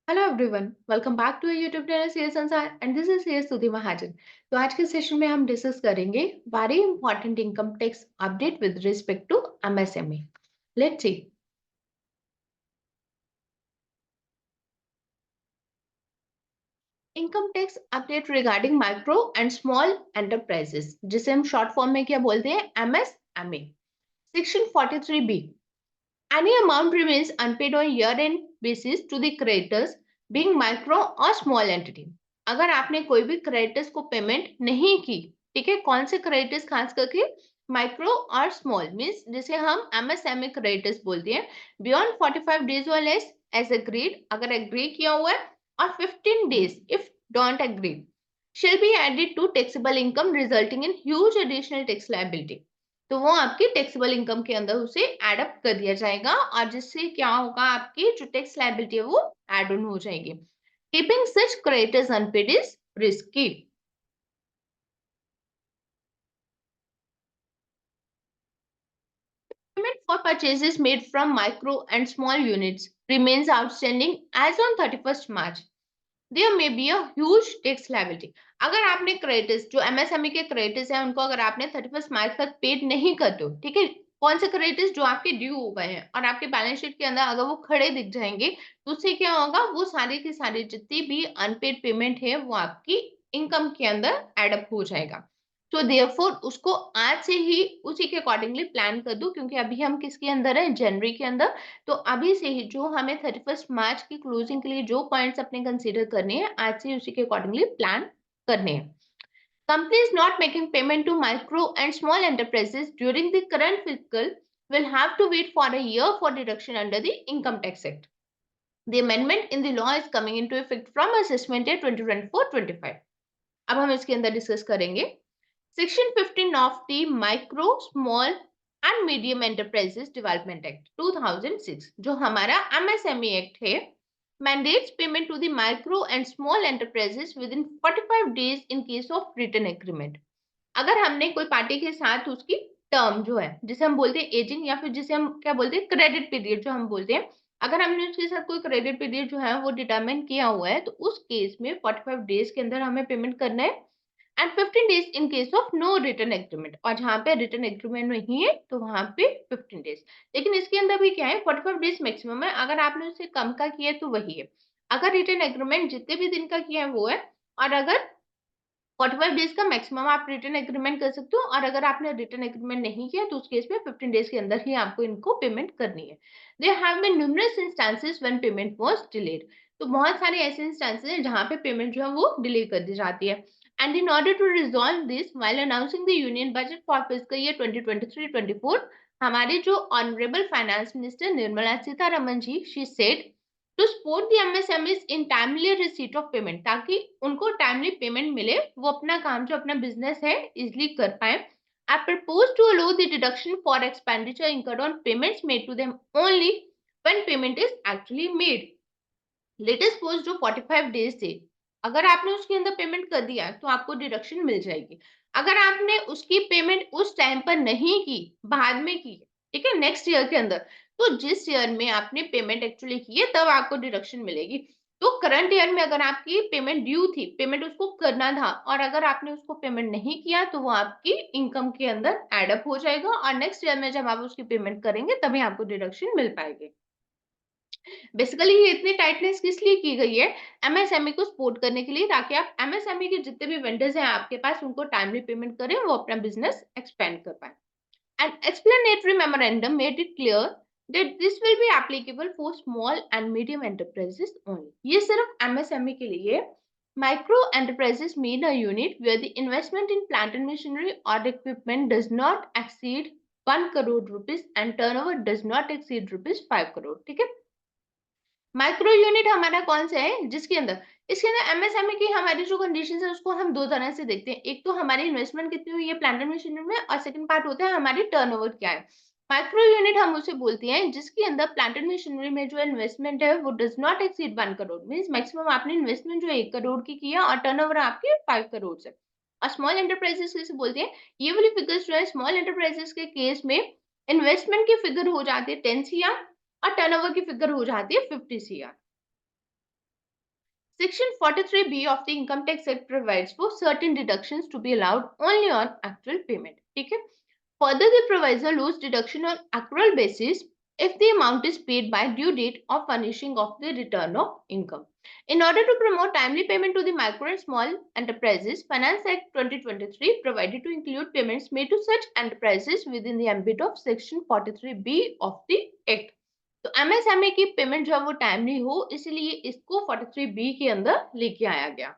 Hello everyone, welcome back to YouTube channel CS Sansar and this is CS Sudhi Mahajan. तो आज के session में हम डिस्कस करेंगे very important income tax update with respect to MSME. Let's see. Income tax update regarding micro and small enterprises, जिसे हम short form में क्या बोलते हैं, MSME. Section 43B, any amount remains unpaid on year-end basis to the creditors being micro or small entity। अगर आपने कोई भी क्रेडिटर्स को पेमेंट नहीं की, ठीक है, कौन से क्रेडिटर्स, खास करके माइक्रो और स्मॉल मीन्स जिसे हम एमएसएमई क्रेडिटर्स बोलते हैं, बियॉन्ड 45 डेज और लेस एज एग्रीड, अगर एग्री किया हुआ है, और 15 days if don't agree, shall be added to taxable income resulting in huge additional tax liability। तो वो आपकी टैक्सेबल इनकम के अंदर उसे एड अप कर दिया जाएगा और जिससे क्या होगा, आपकी जो टैक्स लायबिलिटी है वो एड ऑन हो जाएगी। Keeping such creditors unpaid is risky. Payment for purchases made from micro and small units remains outstanding as on 31st March। There may be a huge tax liability। अगर आपने creditors, जो MSME के creditors हैं, उनको अगर आपने 31 मार्च तक paid नहीं करते हो, ठीक है, कौन से क्रेडिटर्स जो आपके ड्यू हो गए हैं और आपके बैलेंस शीट के अंदर अगर वो खड़े दिख जाएंगे, तो उससे क्या होगा, वो सारी की सारी जितनी भी अनपेड पेमेंट है वो आपकी इनकम के अंदर एडअप हो जाएगा। तो देयरफॉर उसको आज से ही उसी के अकॉर्डिंगली प्लान कर दो, क्योंकि अभी हम किसके अंदर है, जनवरी के अंदर। तो अभी से ही जो हमें 31 मार्च की क्लोजिंग के लिए जो पॉइंट्स अपने कंसीडर करने हैं, आज से उसी के अकॉर्डिंगली प्लान करने हैं। Companies not making payment to micro and small enterprises during the current fiscal will have to wait for a year for deduction under the Income Tax Act। The amendment in the law is coming into effect from assessment year 2024-25। अब हम इसके अंदर discuss करेंगे section 15 of the micro small and medium enterprises development act 2006, जो हमारा MSME act है, mandates payment to the micro and small enterprises within 45 days in case of written agreement। अगर हमने कोई पार्टी के साथ उसकी टर्म जो है, जिसे हम बोलते हैं एजिंग, या फिर जिसे हम क्या बोलते हैं, क्रेडिट पीरियड जो हम बोलते हैं, अगर हमने उसके साथ कोई क्रेडिट पीरियड जो है वो डिटरमाइन किया हुआ है, तो उस केस में 45 डेज के अंदर हमें पेमेंट करना है and 15 days in case of no return agreement. और जहां पे रिटर्न एग्रीमेंट नहीं है तो वहां पे 15 डेज। लेकिन इसके अंदर भी क्या है, 45 डेज मैक्सिमम है, अगर आपने उससे कम का किया है तो वही है। अगर रिटर्न एग्रीमेंट जितने भी दिन का किया है वो है, और अगर 45 डेज का मैक्सिमम आप रिटर्न एग्रीमेंट कर सकते हो, और अगर आपने रिटर्न एग्रीमेंट नहीं किया तो उस केस में 15 डेज के अंदर ही आपको इनको पेमेंट करनी है। There have been numerous instances when payment was delayed. तो बहुत सारे ऐसे इंस्टेंसेस हैं जहां पे पेमेंट जो है वो डिले कर दी जाती है। And in order to resolve this, while announcing the union budget for fiscal year 2023-24, हमारे जो honourable finance minister Nirmala Sitharaman ji, she said to support the MSMEs in timely receipt of payment, ताकि उनको टाइमली पेमेंट मिले, वो अपना काम जो अपना बिजनेस है इजिली कर पाए। I propose to allow the deduction for expenditure incurred on payments made to them only when payment is actually made. Latest post जो 45 डेज थे, अगर आपने उसके अंदर पेमेंट कर दिया तो आपको डिडक्शन मिल जाएगी। अगर आपने उसकी पेमेंट उस टाइम पर नहीं की, बाद में की, ठीक है, नेक्स्ट ईयर के अंदर, तो जिस ईयर में आपने पेमेंट एक्चुअली की है तब आपको डिडक्शन मिलेगी। तो करंट ईयर में अगर आपकी पेमेंट ड्यू थी, पेमेंट उसको करना था, और अगर आपने उसको पेमेंट नहीं किया तो वो आपकी इनकम के अंदर एड अप हो जाएगा, और नेक्स्ट ईयर में जब आप उसकी पेमेंट करेंगे तभी आपको डिडक्शन मिल पाएगी। बेसिकली ये इतनी टाइटनेस किस लिए की गई है, एमएसएमई को सपोर्ट करने के लिए, ताकि आप एमएसएमई के जितने भी वेंडर्स हैं आपके पास, उनको टाइमली पेमेंट करें, वो अपना बिजनेस एक्सपेंड कर पाए। And explanatory memorandum made it clear that this will be applicable for small and medium enterprises only. ये सिर्फ एमएसएमई के लिए है। Micro enterprises mean a unit where the investment in plant and machinery और equipment does not exceed 1 crore rupees and turnover does not exceed rupees 5 crore, ठीक है। Micro unit हमारा कौन सा है, जिसके अंदर, इसके अंदर एमएसएमई की हमारी जो कंडीशन है उसको हम दो तरह से देखते हैं। एक तो हमारी इन्वेस्टमेंट कितनी हुई है प्लांट एंड मशीनरी में, और सेकंड पार्ट होता है हमारी टर्नओवर क्या है। माइक्रो यूनिट हम उसे बोलते हैं जिसके अंदर प्लांट एंड मशीनरी में जो इन्वेस्टमेंट है वो does not exceed 1 crore, means maximum आपने इन्वेस्टमेंट जो 1 करोड़ की किया और टर्नओवर आपकी 5 करोड़ से। और स्मॉल एंटरप्राइजेस किसे बोलते हैं, ये वाली फिगर्स जो है स्मॉल एंटरप्राइजेस के केस में इन्वेस्टमेंट की फिगर हो जाती है 10 सीआर और टर्नओवर की फिगर हो जाती है 50 CR. Section 43B of the Income Tax Act provides for certain deductions to be allowed only on actual payment. ठीक है. Further, the proviso allows deduction on accrual basis if the amount is paid by due date of furnishing of the return of income. In order to promote timely payment to the micro and small enterprises, Finance Act 2023 provided to include payments made to such enterprises within the ambit of Section 43B of the Act. तो MSME की payment जो है वो timely हो, इसलिए इसको 43B के अंदर लेके आया गया.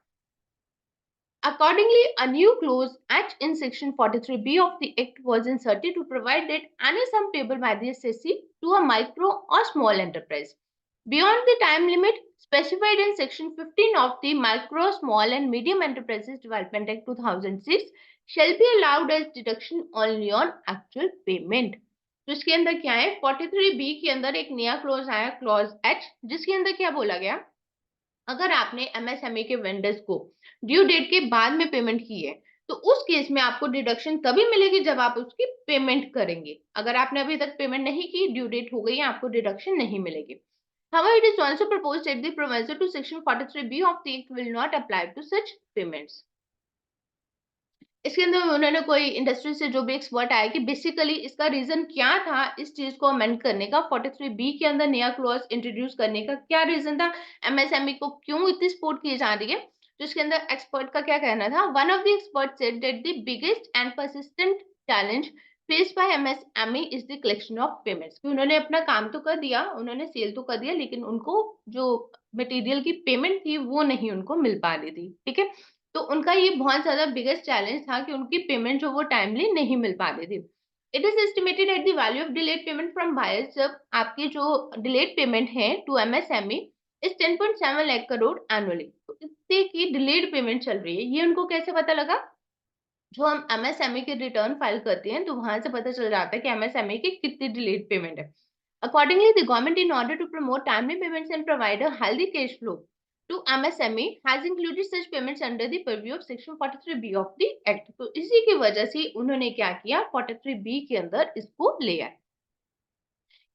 Accordingly, a new clause H in section 43B of the Act was inserted to provide that any sum payable by the assessee to a micro or small enterprise beyond the time limit specified in section 15 of the Micro, Small and Medium Enterprises Development Act 2006 shall be allowed as deduction only on actual payment. तो इसके अंदर क्या है, 43B के अंदर एक नया clause आया, क्लॉज H, जिसके अंदर क्या बोला गया, अगर आपने एमएसएमई के वेंडर्स को ड्यू डेट के बाद में पेमेंट की है तो उस केस में आपको डिडक्शन तभी मिलेगी जब आप उसकी पेमेंट करेंगे. अगर आपने अभी तक पेमेंट नहीं की, ड्यू डेट हो गई है, आपको डिडक्शन नहीं मिलेगी. However, it is also proposed that the proviso to section 43B of the Act will not apply to such payments. इसके अंदर उन्होंने कोई इंडस्ट्री से जो भी एक्सपर्ट आया कि बेसिकली इसका रीजन क्या था इस चीज को अमेंड करने का, 43B के अंदर नया क्लॉज इंट्रोड्यूस करने का क्या रीजन था, एमएसएमई को क्यों इतनी सपोर्ट की जा रही है. तो इसके अंदर एक्सपर्ट का क्या कहना था, one of the expert said that the biggest and persistent challenge faced by MSME is the collection of payments. उन्होंने अपना काम तो कर दिया, उन्होंने सेल तो कर दिया, लेकिन उनको जो मटेरियल की पेमेंट थी वो नहीं उनको मिल पा रही थी. ठीक है, तो उनका ये बहुत ज्यादा बिगेस्ट चैलेंज था कि उनकी पेमेंट जो वो टाइमली नहीं मिल पा रही थी. It is estimated at the value of delayed payment from buyers, जब आपकी जो डिलेड पेमेंट है to MSME is 10.7 lakh crore annually. तो इतने की डिलेड पेमेंट चल रही है. ये उनको कैसे पता लगा, जो हम एमएसएमई के रिटर्न फाइल करते हैं तो वहां से पता चल जाता है कि एमएसएमई की कितनी डिलेड पेमेंट है. Accordingly, the government, in order to promote timely payments and provide a healthy cash flow to MSME, has included such payments under the purview of Section 43B of the Act. तो इसी की वजह से उन्होंने क्या किया, 43B के अंदर इसको ले आए.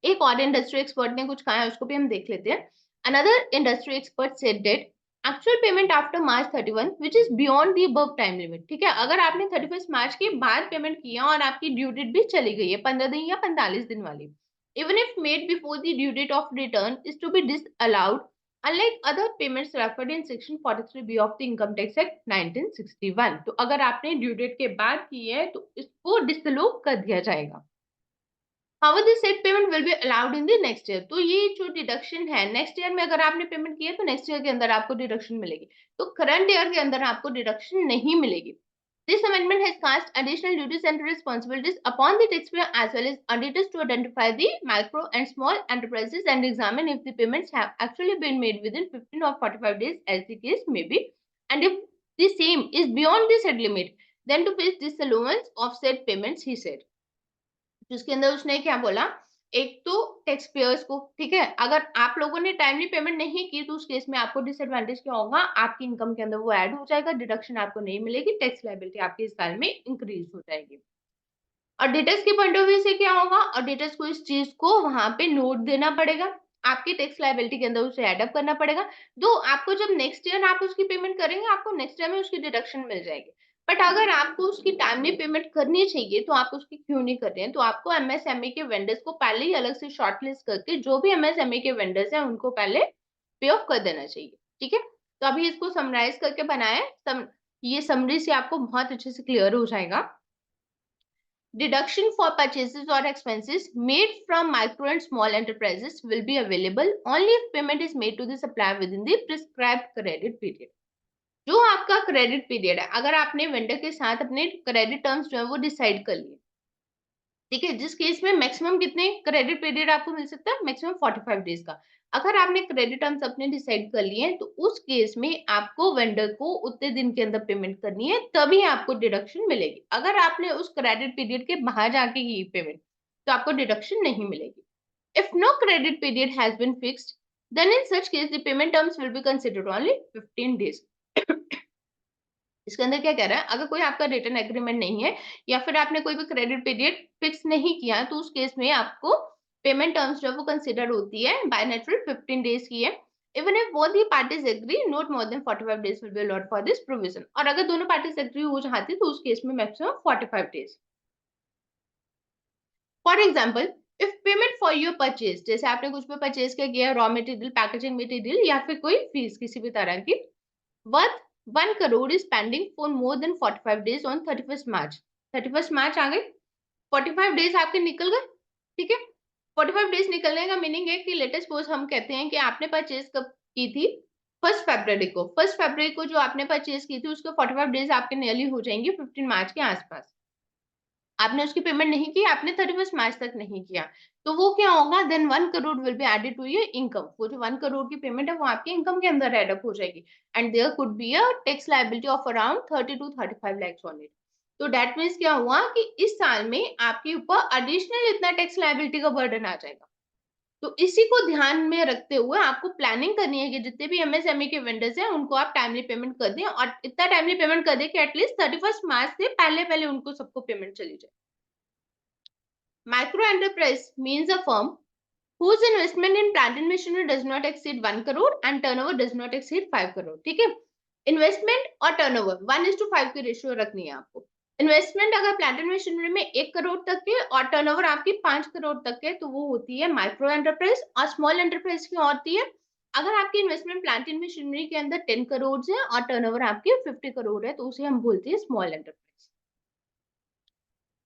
एक और इंडस्ट्री एक्सपर्ट ने कुछ कहा है, उसको भी हम देख लेते हैं. Another industry expert said that actual payment after March 31, which is beyond the above time limit. ठीक है, अगर आपने 31 मार्च के बाद पेमेंट किया और आपकी ड्यू डेट भी चली गई है 15 दिन या 45 दिन वाली, even if made before the due date of return, is to be disallowed unlike other payments referred in section 43B of the Income Tax Act 1961. तो अगर आपने ड्यू डेट के बाद की है तो इसको डिसअलो कर दिया जाएगा. However, this said payment will be allowed in the next year. तो ये जो डिडक्शन है नेक्स्ट ईयर में अगर आपने पेमेंट की है तो नेक्स्ट ईयर के अंदर आपको डिडक्शन मिलेगी. तो करंट ईयर के अंदर आपको डिडक्शन नहीं मिलेगी. This amendment has cast additional duties and responsibilities upon the taxpayer as well as auditors to identify the micro and small enterprises and examine if the payments have actually been made within 15 or 45 days as the case may be, and if the same is beyond the said limit, then to face disallowance of said payments, he said. जिसके अंदर उसने क्या बोला, एक तो tax payers को, ठीक है, अगर आप लोगों ने टाइमली पेमेंट नहीं की तो उस केस में आपको डिसएडवांटेज क्या होगा, आपकी इनकम के अंदर वो ऐड हो जाएगा, डिडक्शन आपको नहीं मिलेगी, टैक्स लायबिलिटी आपकी इस साल में इंक्रीज हो जाएगी. ऑडिटर्स के पॉइंट ऑफ व्यू से क्या होगा, ऑडिटर्स को इस चीज को वहां पे नोट देना पड़ेगा, आपकी टैक्स लायबिलिटी के अंदर उसे एड अप करना पड़ेगा. तो आपको जब नेक्स्ट ईयर आप उसकी पेमेंट करेंगे आपको नेक्स्ट ईयर में उसकी डिडक्शन मिल जाएगी. बट अगर आपको उसकी टाइमली पेमेंट करनी चाहिए तो आप उसकी क्यों नहीं कर रहे हैं, तो आपको एमएसएमई के वेंडर्स को पहले ही अलग से शॉर्टलिस्ट करके जो भी एमएसएमई के वेंडर्स हैं उनको पहले पे ऑफ कर देना चाहिए. ठीक है, तो अभी इसको समराइज करके बनाए, ये समरी से आपको बहुत अच्छे से क्लियर हो जाएगा. Deduction for purchases or expenses made from micro and small enterprises will be available only if payment is made to the supplier within the prescribed credit period. जो आपका क्रेडिट पीरियड है, अगर आपने वेंडर के साथ अपने क्रेडिट टर्म्स जो है वो डिसाइड कर लिए, ठीक है, जिस केस में मैक्सिमम कितने क्रेडिट पीरियड आपको मिल सकता है, मैक्सिमम 45 डेज का. अगर आपने क्रेडिट टर्म्स अपने डिसाइड कर लिए हैं तो उस केस में आपको वेंडर को उतने दिन के अंदर पेमेंट करनी है, तभी आपको डिडक्शन मिलेगी. अगर आपने उस क्रेडिट पीरियड के बाहर जाके की पेमेंट तो आपको डिडक्शन नहीं मिलेगी. If no credit period has been fixed, then in such case the payment terms will be considered only 15 days. इसके अंदर क्या कह रहा है, अगर कोई आपका रिटर्न एग्रीमेंट नहीं है या फिर आपने कोई भी क्रेडिट पीरियड फिक्स नहीं किया तो उस केस में आपको पेमेंट टर्म्स जो है वो कंसिडर होती है बाय नेचुरल 15 डेज की है. Even if both the parties agree, not more than 45 days will be allowed for this provision. और अगर दोनों parties agree हो जाती तो उस केस में maximum 45 days. For example, if payment for your purchase, जैसे आपने कुछ भी परचेज किया, रॉ मटेरियल, पैकेजिंग मटेरियल या फिर कोई फीस किसी भी तरह की, worth 1 crore is pending for more than 45 days on 31st March. 31st March आ गई, 45 डेज आपके निकल गए, ठीक है। 45 डेज निकलने का मीनिंग है कि लेटेस्ट सपोज हम कहते हैं कि आपने परचेज कब की थी, 1 फरवरी को। 1 फरवरी को जो आपने परचेज की थी उसके 45 डेज आपके नियरली हो जाएंगे 15 मार्च के आसपास। आपने उसकी पेमेंट नहीं की, आपने 31 मार्च तक नहीं किया, तो वो क्या होगा, then 1 crore will be added to your income. वो जो 1 करोड़ की पेमेंट है वो आपके इनकम के अंदर एड अप हो जाएगी, and there could be a tax liability of around 30 to 35 lakhs on इट। तो डेट मीन्स क्या हुआ कि इस साल में आपके ऊपर एडिशनल इतना टैक्स लायबिलिटी का बर्डन आ जाएगा। तो इसी को ध्यान में रखते हुए आपको प्लानिंग करनी है कि जितने भी एमएसएमई के वेंडर्स हैं उनको आप टाइमली पेमेंट कर दें, और इतना टाइमली पेमेंट कर दें कि एटलीस्ट 31 मार्च से पहले पहले उनको सबको पेमेंट चली जाए। Micro enterprise means a firm whose investment in plant and machinery does not exceed 1 crore and turnover does not exceed 5 crore. ठीक है, इन्वेस्टमेंट और टर्नओवर 1:5 की रेशियो रखनी है आपको। इन्वेस्टमेंट अगर प्लांट एंड मशीनरी में 1 करोड़ तक के और टर्नओवर आपकी 5 करोड़ तक के, तो वो होती है माइक्रो एंटरप्राइज। और स्मॉल एंटरप्राइज की होती है अगर आपकी इन्वेस्टमेंट प्लांट एंड मशीनरी के अंदर 10 करोड़ है और टर्नओवर आपकी 50 करोड़ है, तो उसे हम बोलते हैं small enterprise.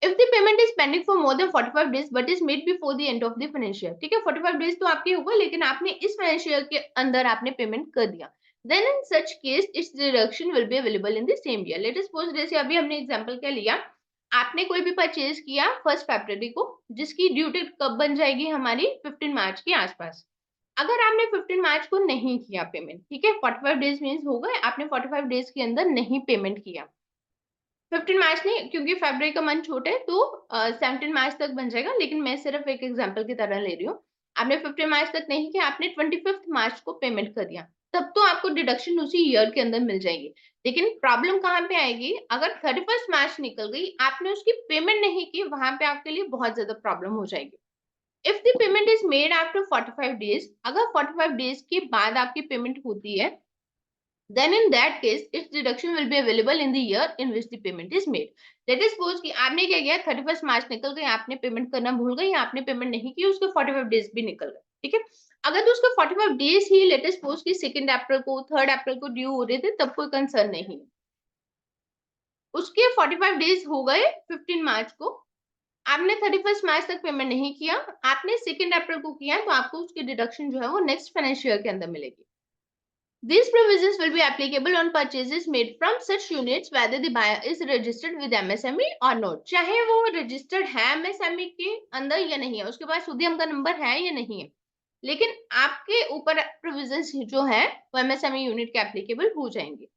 If the payment is pending for more than 45 days but is made before the end of the financial year, ठीक है, 45 डेज तो आपके होगा लेकिन आपने इस फाइनेंशियल के अंदर आपने पेमेंट कर दिया, then in such case its deduction will be available in the same year. Let us suppose जैसे अभी हमने एग्जांपल क्या लिया, आपने कोई भी परचेज किया 1 फरवरी को, जिसकी ड्यू डेट कब बन जाएगी हमारी 15 मार्च के आसपास। अगर आपने 15 मार्च को नहीं किया पेमेंट, ठीक है, 45 डेज मीन्स हो गए, आपने 45 डेज के अंदर नहीं पेमेंट किया, 15 मार्च नहीं क्योंकि फरवरी का मंथ छोटा है, तो 17 मार्च तक बन जाएगा, लेकिन मैं सिर्फ एक एग्जांपल की तरह ले रही हूँ। आपने 15 मार्च तक नहीं किया, आपने 25 मार्च को पेमेंट कर दिया, तब तो आपको डिडक्शन उसी ईयर के अंदर मिल जाएगी। लेकिन प्रॉब्लम कहाँ पे आएगी, अगर 31 मार्च निकल गई, आपने उसकी पेमेंट नहीं की, वहां पे आपके लिए बहुत ज्यादा प्रॉब्लम हो जाएगी। If the payment is made after 45 days, अगर 45 डेज के बाद आपकी पेमेंट होती है, then in that case its deduction will be available in the year in which the payment is made. Let us suppose कि आपने क्या किया, 31 मार्च निकल गई, आपने पेमेंट करना भूल गई, आपने पेमेंट नहीं की, उसके 45 डेज भी निकल गए, ठीक है। अगर तो उसके 45 डेज ही लेट अस सपोज कि 2 अप्रैल को 3 अप्रैल को ड्यू हो रहे थे, तब कोई कंसर्न नहीं है। उसके 45 डेज हो गए 15 मार्च को, आपने 31 मार्च तक पेमेंट नहीं किया, आपने 2 अप्रैल को किया, तो आपको उसकी डिडक्शन जो है वो नेक्स्ट फाइनेंशियल ईयर के अंदर मिलेगी। These provisions will be applicable on purchases made from such units whether the buyer is registered with MSME or not. चाहे वो registered है MSME के अंदर या नहीं है, उसके पास उद्यम का नंबर है या नहीं है, लेकिन आपके ऊपर provisions जो है वो MSME यूनिट के applicable हो जाएंगे।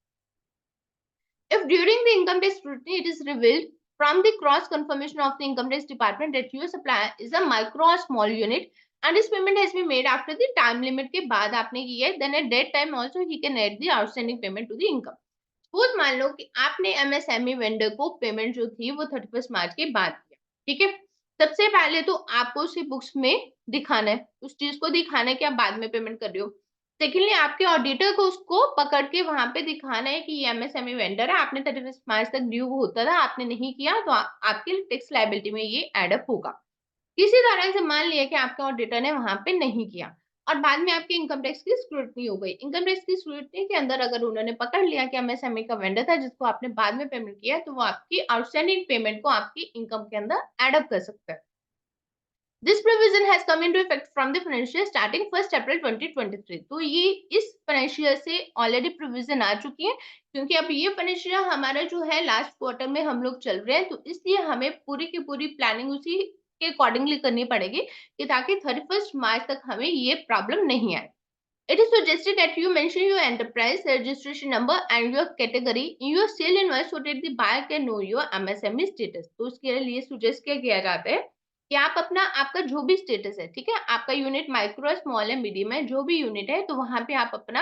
If during the income tax scrutiny it is revealed from the cross confirmation of the income tax department that your supplier is a micro or small unit and his payment has been made after the time limit के बाद आपने की है, then at that time also he can add the outstanding payment to the income. Suppose मान लो कि आपने MSME vendor को payment जो थी वो 31 मार्च के बाद किया, ठीक है। सबसे पहले तो आपको उसकी बुक्स में दिखाना है, उस चीज को दिखाना है कि आप बाद में पेमेंट कर रहे हो। सेकेंडली आपके ऑडिटर को उसको पकड़ के वहां पे दिखाना है कि ये एमएसएमई वेंडर है, आपने 31 मार्च तक ड्यू होता था, आपने नहीं किया, तो आपकी टैक्स लायबिलिटी में ये एडअप होगा। किसी तरह से मान लिया कि आपके ऑडिटर ने वहां पे नहीं किया और बाद में आपकी इनकम टैक्स की स्क्रूटनी हो गई, इनकम टैक्स की स्क्रूटनी के अंदर अगर उन्होंने पकड़ लिया कि एमएसएमई का वेंडर था जिसको आपने बाद में पेमेंट किया, तो वो आपकी आउटस्टैंडिंग पेमेंट को आपकी इनकम के अंदर एडअप कर सकता है। This provision has come into effect from the financial starting 1st April 2023. तो ये इस फाइनेंशियल से ऑलरेडी प्रोविजन आ चुकी है, क्योंकि अब ये फाइनेंशियल हमारा जो है लास्ट क्वार्टर में हम लोग चल रहे हैं, तो इसलिए हमें पूरी की पूरी प्लानिंग उसी के अकॉर्डिंगली करनी पड़ेगी कि ताकि 31 मार्च तक हमें ये प्रॉब्लम नहीं आए। It is suggested that you mention your enterprise registration number and your category in your sale invoice so that the buyer can know your MSME status. तो उसके लिए suggest क्या किया जाता है कि आप अपना आपका जो भी स्टेटस है, ठीक है, आपका यूनिट माइक्रो स्मॉल है मीडियम है, जो भी यूनिट है, तो वहां पे आप अपना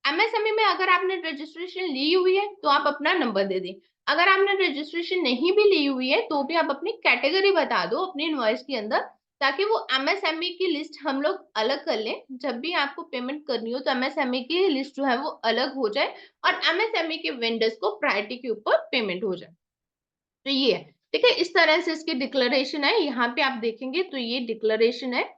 एमएसएमई में अगर आपने रजिस्ट्रेशन ली हुई है तो आप अपना नंबर दे दें, अगर आपने रजिस्ट्रेशन नहीं भी ली हुई है तो भी आप अपनी कैटेगरी बता दो अपनी इनवॉइस के अंदर, ताकि वो एमएसएमई की लिस्ट हम लोग अलग कर लें। जब भी आपको पेमेंट करनी हो तो एमएसएमई की लिस्ट जो है वो अलग हो जाए और एमएसएमई के वेंडर्स को प्रायोरिटी के ऊपर पेमेंट हो जाए। तो ये है, ठीक है, इस तरह से इसकी डिक्लेरेशन है। यहाँ पे आप देखेंगे तो ये डिक्लेरेशन है,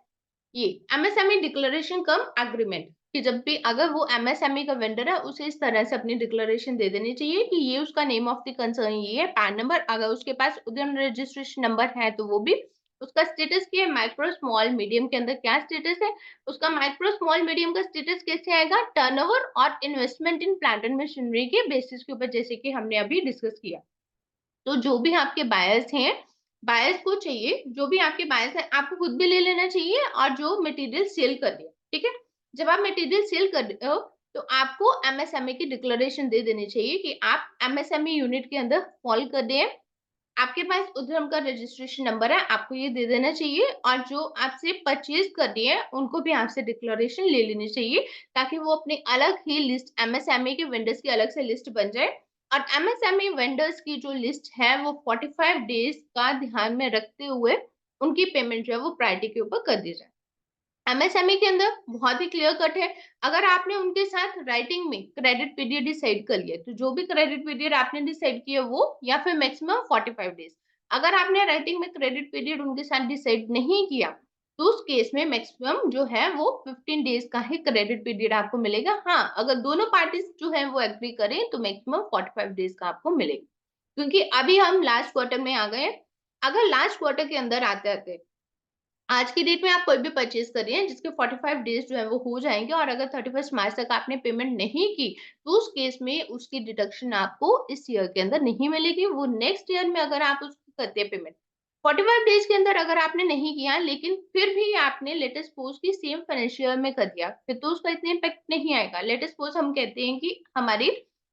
ये एमएसएमई डिक्लेरेशन कम एग्रीमेंट, कि जब भी अगर वो एमएसएमई का वेंडर है उसे इस तरह से अपनी डिक्लेरेशन दे देनी चाहिए कि ये उसका नेम ऑफ द कंसर्न ये है, पैन नंबर, अगर उसके पास उद्यम रजिस्ट्रेशन नंबर है तो वो भी, उसका स्टेटस क्या है, माइक्रो स्मॉल मीडियम के अंदर क्या स्टेटस है, उसका माइक्रो स्मॉल मीडियम का स्टेटस कैसे आएगा, टर्नओवर और investment in plant and machinery के बेसिस के ऊपर, जैसे कि हमने अभी डिस्कस किया। तो जो भी आपके बायर्स हैं, बायर्स को चाहिए, जो भी आपके बायर्स हैं आपको खुद भी ले लेना चाहिए, और जो मटेरियल सेल कर रहे हैं, ठीक है, जब आप मटेरियल सेल कर रहे हो तो आपको एमएसएमई की डिक्लेरेशन दे देनी चाहिए कि आप एमएसएमई यूनिट के अंदर फॉल कर रहे हैं, आपके पास उद्यम का रजिस्ट्रेशन नंबर है, आपको ये दे देना चाहिए, और जो आपसे परचेज कर रही है उनको भी आपसे डिक्लेरेशन ले लेनी चाहिए, ताकि वो अपनी अलग ही लिस्ट, एमएसएमई के वेंडर्स की अलग से लिस्ट बन जाए। और एमएसएमई वेंडर्स की जो लिस्ट है वो 45 डेज का ध्यान में रखते हुए उनकी पेमेंट जो है वो प्रायोरिटी के ऊपर कर दी जाए। एमएसएमई के अंदर बहुत ही क्लियर कट है, अगर आपने उनके साथ राइटिंग में क्रेडिट पीरियड डिसाइड कर लिया तो जो भी क्रेडिट पीरियड आपने डिसाइड किया वो, या फिर मैक्सिमम 45 डेज, अगर आपने राइटिंग में क्रेडिट पीरियड उनके साथ डिसाइड नहीं किया तो उस केस में मैक्सिमम जो है वो 15 डेज का ही क्रेडिट पीरियड आपको मिलेगा। हाँ, अगर दोनों पार्टीज जो है वो एग्री करें तो मैक्सिमम 45 डेज का आपको मिलेगा। क्योंकि अभी हम लास्ट क्वार्टर में आ गए, अगर लास्ट क्वार्टर के अंदर आते आते आज की डेट में आप कोई भी परचेज कर रही हैं जिसके 45 डेज जो है वो हो जाएंगे, और अगर 31 मार्च तक आपने पेमेंट नहीं की तो उस केस में उसकी डिडक्शन आपको इस ईयर के अंदर नहीं मिलेगी, वो नेक्स्ट ईयर में अगर आप उसको करते हैं पेमेंट। 45 डेज के अंदर अगर आपने नहीं किया लेकिन फिर भी आपने लेटेस्ट पोस्ट की सेम फाइनेंशियल में कर दिया, फिर तो उसका इतना इम्पैक्ट नहीं आएगा। लेटेस्ट पोस्ट हम कहते हैं कि हमारी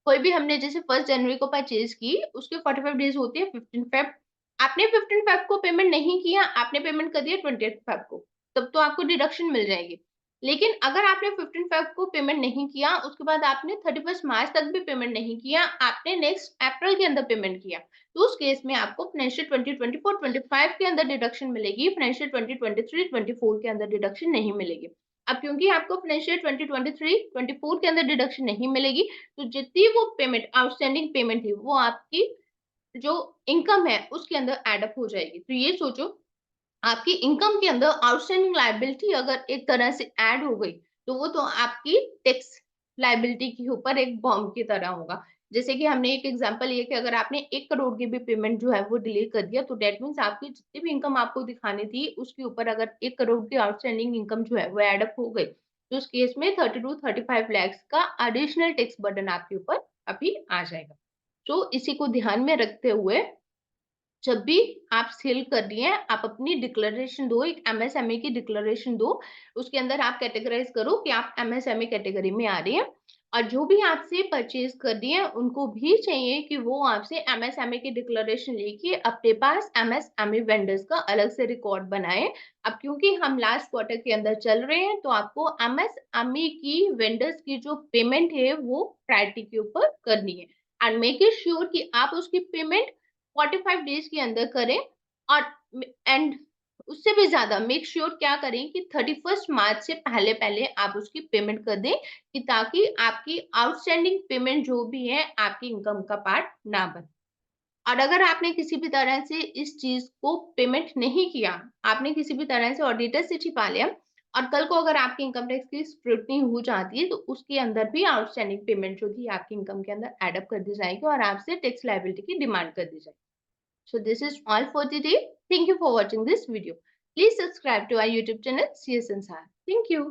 कोई भी, हमने जैसे 1 जनवरी को परचेज की, उसके 45 डेज होते हैं 15 फेब, आपने 15 फेब को पेमेंट नहीं किया, आपने पेमेंट कर दिया 20 फेब को, तब तो आपको डिडक्शन मिल जाएगी। लेकिन अगर आपने 15 फेब को पेमेंट नहीं किया, उसके बाद आपने 31 मार्च तक भी पेमेंट नहीं किया, आपने नेक्स्ट अप्रैल के अंदर पेमेंट किया, तो उस केस में आपको फाइनेंशियल 2024 25 के अंदर डिडक्शन मिलेगी, फाइनेंशियल 2023 24 के अंदर डिडक्शन नहीं मिलेगी। अब क्योंकि आपको फाइनेंशियल 2023 24 के अंदर डिडक्शन नहीं मिलेगी, तो जितनी वो पेमेंट, आउटस्टैंडिंग पेमेंट थी वो आपकी जो इनकम है उसके अंदर एड अप हो जाएगी। तो ये सोचो, आपकी इनकम के अंदर आउटस्टैंडिंग लायबिलिटी अगर एक तरह से ऐड हो गई तो वो तो आपकी टैक्स लायबिलिटी के ऊपर एक बॉम्ब की तरह होगा। जैसे कि हमने एक एग्जांपल लिया कि अगर आपने 1 करोड़ की भी पेमेंट जो है वो डिले कर दिया तो डेट मीन्स आपकी जितनी भी इनकम आपको दिखानी थी उसके ऊपर अगर 1 करोड़ की आउटस्टैंडिंग इनकम जो है वो एड अप हो गई तो उस केस में 30 to 35 lakhs का एडिशनल टैक्स बर्डन आपके ऊपर अभी आ जाएगा। तो इसी को ध्यान में रखते हुए जब भी आप सेल कर रही हैं, आप अपनी डिक्लेरेशन दो, एक एमएसएमई की डिक्लेरेशन दो। उसके अंदर आप कैटेगराइज करो कि आप एमएसएमई कैटेगरी में आ रही हैं, और जो भी आपसे परचेज कर रही हैं, उनको भी चाहिए कि वो आपसे एमएसएमई की डिक्लेरेशन लेके अपने पास एमएसएमई वेंडर्स का अलग से रिकॉर्ड बनाएं। अब क्योंकि हम लास्ट क्वार्टर के अंदर चल रहे हैं, तो आपको एमएसएमई की वेंडर्स की जो पेमेंट है, वो प्रायोरिटी के ऊपर करनी है, एंड मेक इट श्योर कि आप उसकी पेमेंट 45 डेज के अंदर करें। और एंड उससे भी ज्यादा मेक श्योर क्या करें कि 31 मार्च से पहले पहले आप उसकी पेमेंट कर दें, कि ताकि आपकी आउटस्टैंडिंग पेमेंट जो भी है आपकी इनकम का पार्ट ना बने। और अगर आपने किसी भी तरह से इस चीज को पेमेंट नहीं किया, आपने किसी भी तरह से ऑडिटर से छिपा लिया, और कल को अगर आपकी इनकम टैक्स की स्क्रूटनी हो जाती है तो उसके अंदर भी आउटस्टैंडिंग पेमेंट जो थी आपकी इनकम के अंदर एड अप कर दी जाएगी और आपसे टैक्स लायबिलिटी की डिमांड कर दी जाएगी। So this is all for today. Thank you for watching this video. Please subscribe to our YouTube channel CS Ansar. Thank you.